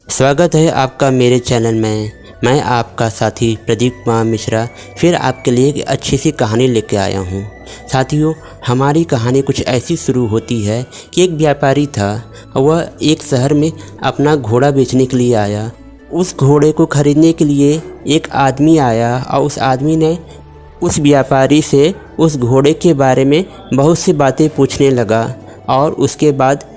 स्वागत है आपका मेरे चैनल में। मैं आपका साथी प्रदीप कुमार मिश्रा फिर आपके लिए एक अच्छी सी कहानी लेके आया हूँ। साथियों, हमारी कहानी कुछ ऐसी शुरू होती है कि एक व्यापारी था। वह एक शहर में अपना घोड़ा बेचने के लिए आया। उस घोड़े को खरीदने के लिए एक आदमी आया और उस आदमी ने उस व्यापारी से उस घोड़े के बारे में बहुत सी बातें पूछने लगा। और उसके बाद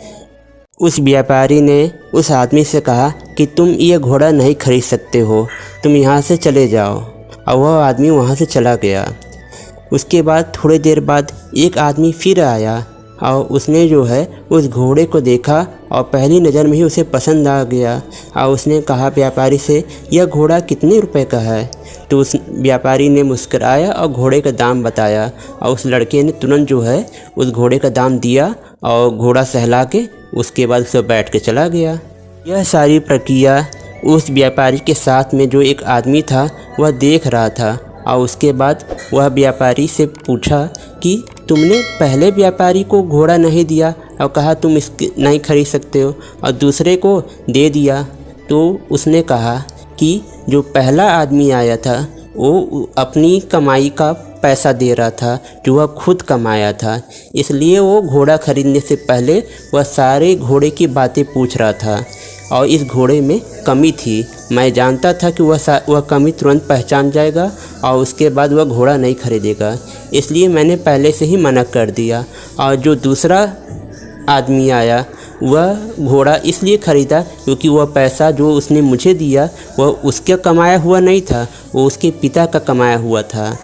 उस व्यापारी ने उस आदमी से कहा कि तुम ये घोड़ा नहीं खरीद सकते हो, तुम यहाँ से चले जाओ। और वह आदमी वहाँ से चला गया। उसके बाद थोड़ी देर बाद एक आदमी फिर आया और उसने जो है उस घोड़े को देखा और पहली नज़र में ही उसे पसंद आ गया। और उसने कहा व्यापारी से, यह घोड़ा कितने रुपए का है? तो उस व्यापारी ने मुस्कुराया और घोड़े का दाम बताया। और उस लड़के ने तुरंत जो है उस घोड़े का दाम दिया और घोड़ा सहला के उसके बाद उसे बैठ के चला गया। यह सारी प्रक्रिया उस व्यापारी के साथ में जो एक आदमी था वह देख रहा था। और उसके बाद वह व्यापारी से पूछा कि तुमने पहले व्यापारी को घोड़ा नहीं दिया और कहा तुम इसके नहीं खरीद सकते हो, और दूसरे को दे दिया। तो उसने कहा कि जो पहला आदमी आया था वो अपनी कमाई का पैसा दे रहा था जो वह खुद कमाया था, इसलिए वो घोड़ा खरीदने से पहले वह सारे घोड़े की बातें पूछ रहा था। और इस घोड़े में कमी थी, मैं जानता था कि वह कमी तुरंत पहचान जाएगा और उसके बाद वह घोड़ा नहीं खरीदेगा, इसलिए मैंने पहले से ही मना कर दिया। और जो दूसरा आदमी आया वह घोड़ा इसलिए ख़रीदा क्योंकि वह पैसा जो उसने मुझे दिया वह उसका कमाया हुआ नहीं था, वो उसके पिता का कमाया हुआ था।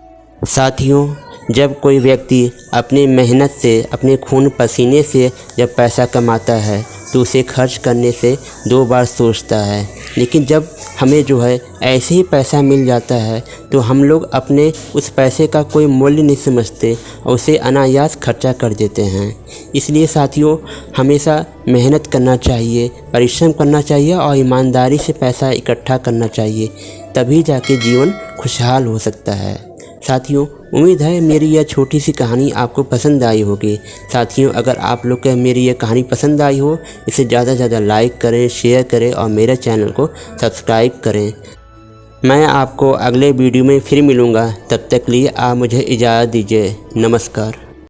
साथियों, जब कोई व्यक्ति अपनी मेहनत से, अपने खून पसीने से जब पैसा कमाता है तो उसे खर्च करने से 2 बार सोचता है। लेकिन जब हमें जो है ऐसे ही पैसा मिल जाता है तो हम लोग अपने उस पैसे का कोई मूल्य नहीं समझते और उसे अनायास खर्चा कर देते हैं। इसलिए साथियों, हमेशा मेहनत करना चाहिए, परिश्रम करना चाहिए और ईमानदारी से पैसा इकट्ठा करना चाहिए, तभी जाके जीवन खुशहाल हो सकता है। साथियों, उम्मीद है मेरी यह छोटी सी कहानी आपको पसंद आई होगी। साथियों, अगर आप लोग को मेरी यह कहानी पसंद आई हो, इसे ज़्यादा से ज़्यादा लाइक करें, शेयर करें और मेरे चैनल को सब्सक्राइब करें। मैं आपको अगले वीडियो में फिर मिलूँगा, तब तक के लिए आप मुझे इजाज़त दीजिए। नमस्कार।